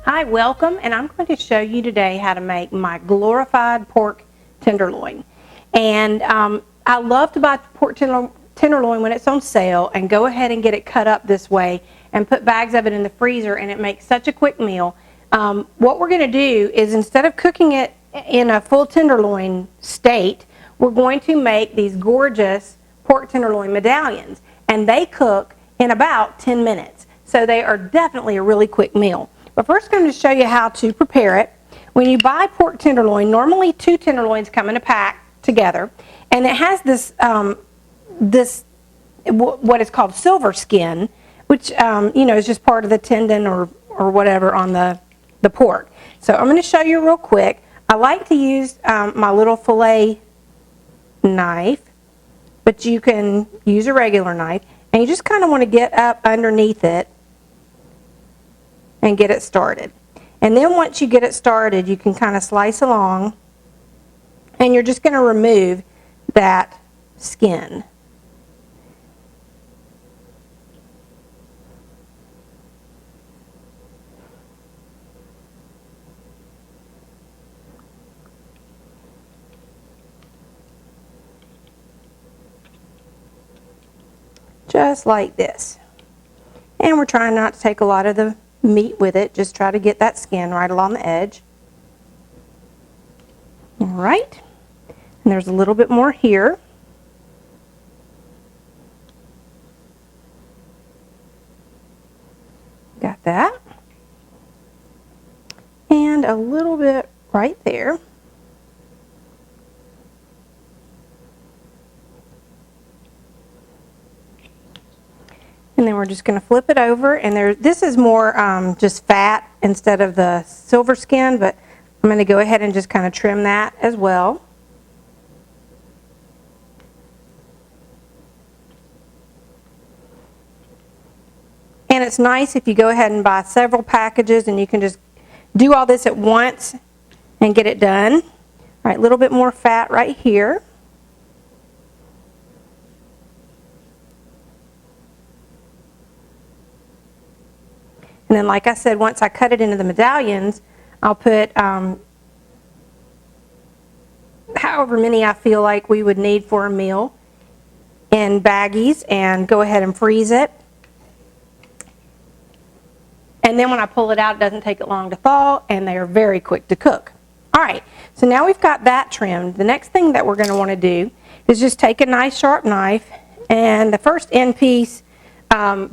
Hi, welcome, and I'm going to show you today how to make my glorified pork tenderloin. And I love to buy pork tenderloin when it's on sale and go ahead and get it cut up this way and put bags of it in the freezer, and it makes such a quick meal. What we're going to do is, instead of cooking it in a full tenderloin state, we're going to make these gorgeous pork tenderloin medallions, and they cook in about 10 minutes. So they are definitely a really quick meal. But first I'm going to show you how to prepare it. When you buy pork tenderloin, normally 2 tenderloins come in a pack together, and it has this what is called silver skin, which is just part of the tendon or whatever on the pork. So I'm going to show you real quick. I like to use my little fillet knife, but you can use a regular knife, and you just kind of want to get up underneath it and get it started. And then once you get it started, you can kind of slice along, and you're just going to remove that skin. Just like this. And we're trying not to take a lot of the meat with it, just try to get that skin right along the edge. All right, and there's a little bit more here. Got that. And a little bit right there. And then we're just going to flip it over, and this is more just fat instead of the silver skin, but I'm going to go ahead and just kind of trim that as well. And it's nice if you go ahead and buy several packages, and you can just do all this at once and get it done. All right, a little bit more fat right here. And then, like I said, once I cut it into the medallions, I'll put however many I feel like we would need for a meal in baggies and go ahead and freeze it. And then when I pull it out, it doesn't take it long to thaw, and they are very quick to cook. All right, so now we've got that trimmed. The next thing that we're going to want to do is just take a nice sharp knife, and the first end piece,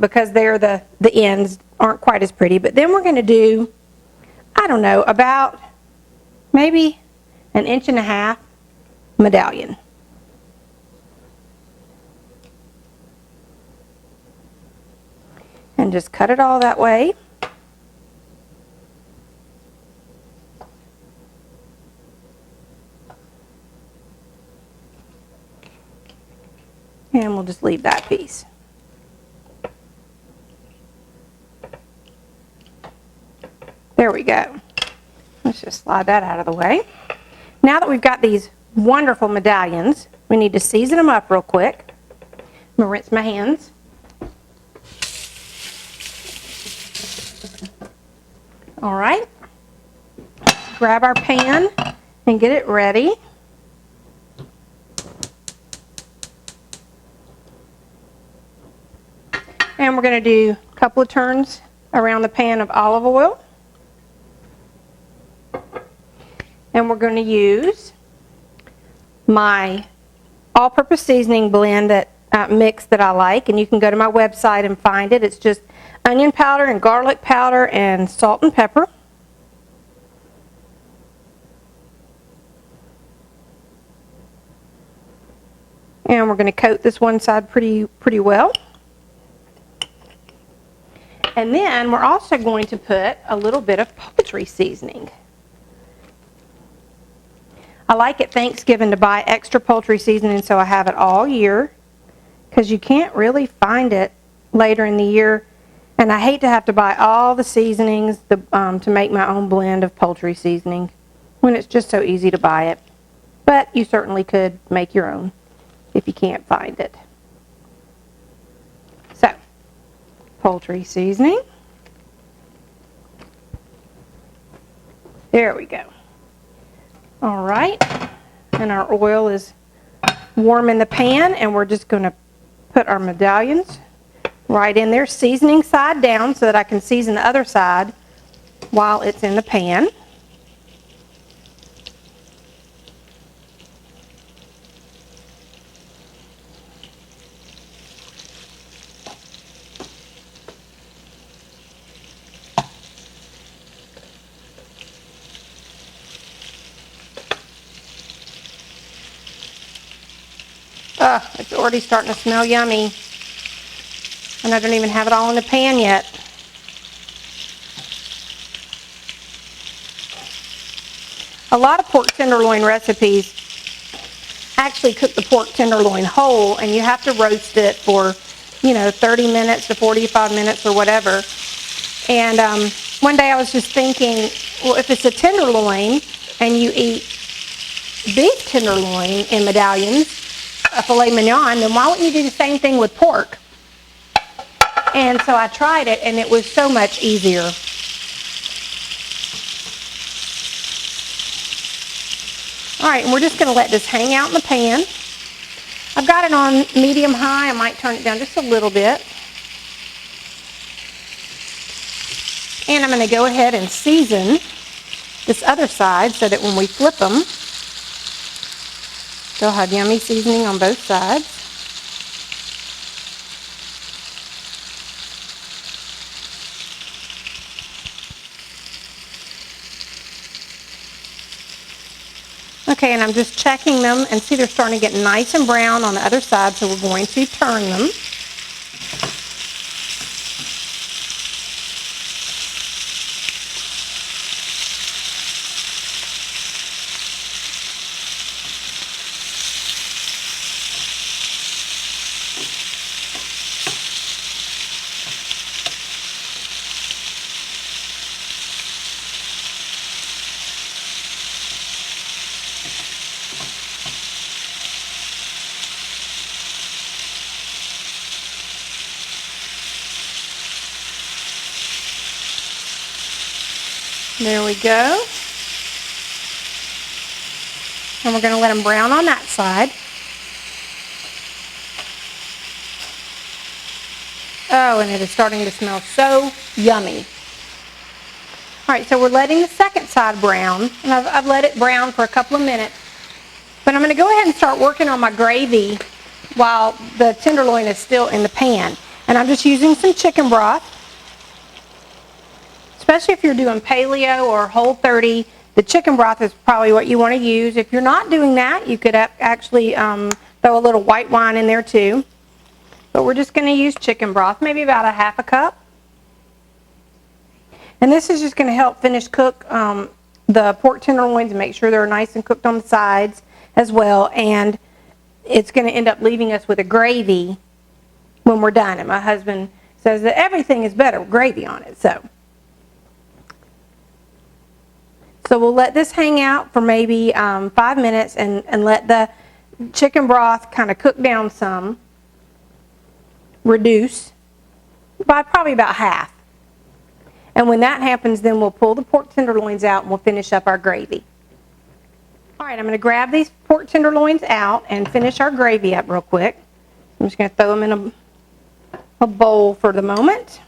because they're the ends aren't quite as pretty, but then we're going to do, I don't know, about maybe 1.5 inch medallion. And just cut it all that way. And we'll just leave that piece. There we go. Let's just slide that out of the way. Now that we've got these wonderful medallions, we need to season them up real quick. I'm going to rinse my hands. All right. Grab our pan and get it ready. And we're going to do a couple of turns around the pan of olive oil. And we're going to use my all-purpose seasoning blend mix that I like, and you can go to my website and find it. It's just onion powder and garlic powder and salt and pepper. And we're going to coat this one side pretty well. And then we're also going to put a little bit of poultry seasoning. I like at Thanksgiving to buy extra poultry seasoning so I have it all year, because you can't really find it later in the year. And I hate to have to buy all the seasonings to make my own blend of poultry seasoning when it's just so easy to buy it. But you certainly could make your own if you can't find it. So, poultry seasoning. There we go. All right, and our oil is warm in the pan, and we're just going to put our medallions right in there, seasoning side down so that I can season the other side while it's in the pan. It's already starting to smell yummy. And I don't even have it all in the pan yet. A lot of pork tenderloin recipes actually cook the pork tenderloin whole, and you have to roast it for, 30 minutes to 45 minutes or whatever. And one day I was just thinking, well, if it's a tenderloin and you eat beef tenderloin in medallions, a filet mignon, then why wouldn't you do the same thing with pork? And so I tried it, and it was so much easier. All right, and we're just going to let this hang out in the pan. I've got it on medium high. I might turn it down just a little bit. And I'm going to go ahead and season this other side so that when we flip them, they'll have yummy seasoning on both sides. Okay, and I'm just checking them, and see they're starting to get nice and brown on the other side, so we're going to turn them. There we go. And we're going to let them brown on that side. Oh, and it is starting to smell so yummy. All right, so we're letting the second side brown, and I've let it brown for a couple of minutes. But I'm going to go ahead and start working on my gravy while the tenderloin is still in the pan. And I'm just using some chicken broth. Especially if you're doing paleo or Whole30, the chicken broth is probably what you want to use. If you're not doing that, you could actually throw a little white wine in there too. But we're just going to use chicken broth, maybe about a half a cup. And this is just going to help finish cook the pork tenderloins and make sure they're nice and cooked on the sides as well. And it's going to end up leaving us with a gravy when we're done. And my husband says that everything is better with gravy on it. So we'll let this hang out for maybe 5 minutes and let the chicken broth kind of cook down some, reduce by probably about half. And when that happens, then we'll pull the pork tenderloins out and we'll finish up our gravy. All right, I'm going to grab these pork tenderloins out and finish our gravy up real quick. I'm just going to throw them in a bowl for the moment.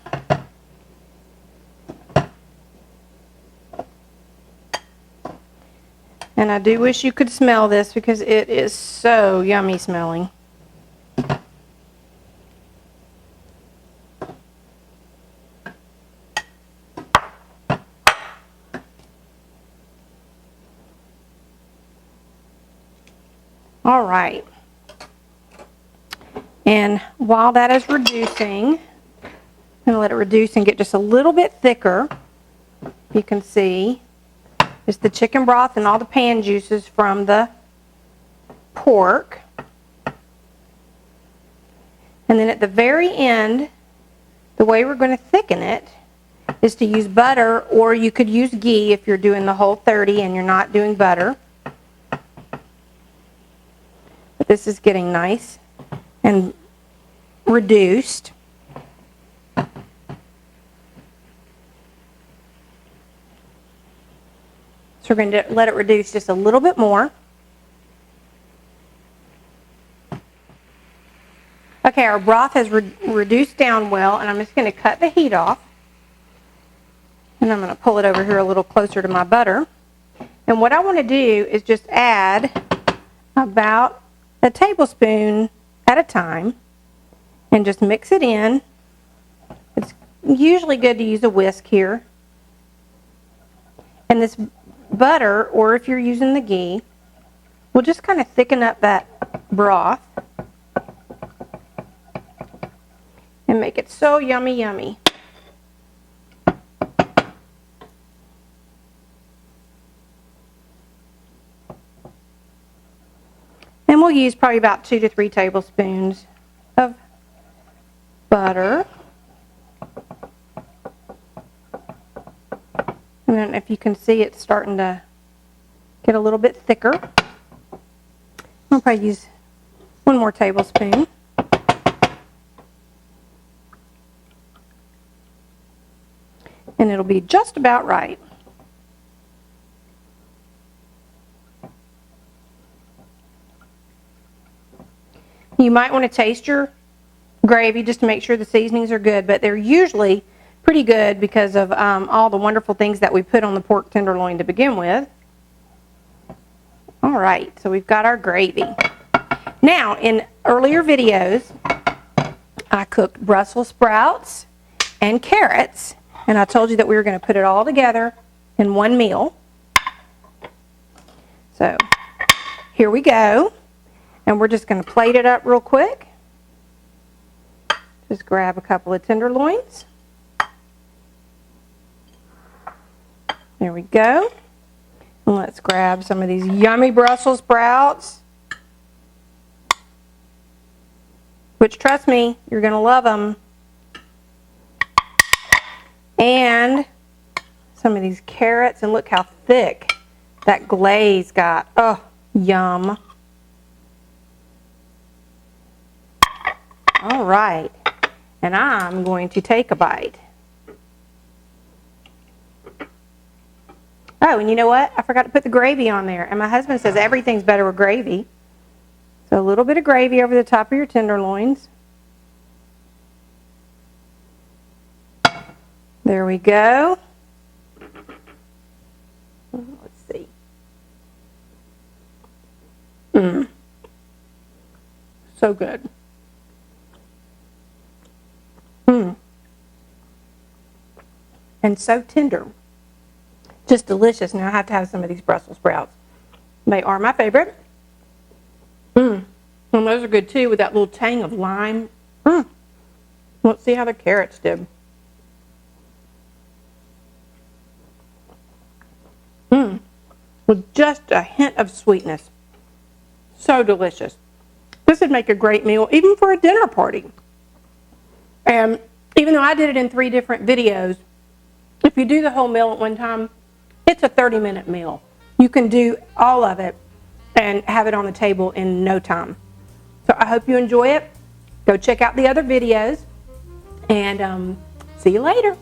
And I do wish you could smell this because it is so yummy smelling. All right. And while that is reducing, I'm going to let it reduce and get just a little bit thicker. You can see it's the chicken broth and all the pan juices from the pork. And then at the very end, the way we're going to thicken it is to use butter, or you could use ghee if you're doing the Whole30 and you're not doing butter. But this is getting nice and reduced. So we're going to let it reduce just a little bit more. Okay, our broth has reduced down well, and I'm just going to cut the heat off. And I'm going to pull it over here a little closer to my butter. And what I want to do is just add about a tablespoon at a time and just mix it in. It's usually good to use a whisk here. And this butter, or if you're using the ghee, will just kind of thicken up that broth and make it so yummy, yummy. And we'll use probably about 2 to 3 tablespoons of butter. And then if you can see, it's starting to get a little bit thicker. I'll probably use 1 more tablespoon. And it'll be just about right. You might want to taste your gravy just to make sure the seasonings are good, but they're usually pretty good because of all the wonderful things that we put on the pork tenderloin to begin with. All right, so we've got our gravy. Now, in earlier videos, I cooked Brussels sprouts and carrots, and I told you that we were going to put it all together in one meal. So, here we go. And we're just going to plate it up real quick. Just grab a couple of tenderloins. There we go. And let's grab some of these yummy Brussels sprouts. Which, trust me, you're going to love them. And some of these carrots. And look how thick that glaze got. Oh, yum. All right, and I'm going to take a bite. Oh, and you know what? I forgot to put the gravy on there, and my husband says everything's better with gravy. So a little bit of gravy over the top of your tenderloins. There we go. Let's see. So good. And so tender. Just delicious. Now I have to have some of these Brussels sprouts. They are my favorite. And those are good too with that little tang of lime. Let's see how the carrots did. With just a hint of sweetness. So delicious. This would make a great meal even for a dinner party. And even though I did it in 3 different videos, if you do the whole meal at one time, it's a 30-minute meal. You can do all of it and have it on the table in no time. So I hope you enjoy it. Go check out the other videos, and see you later.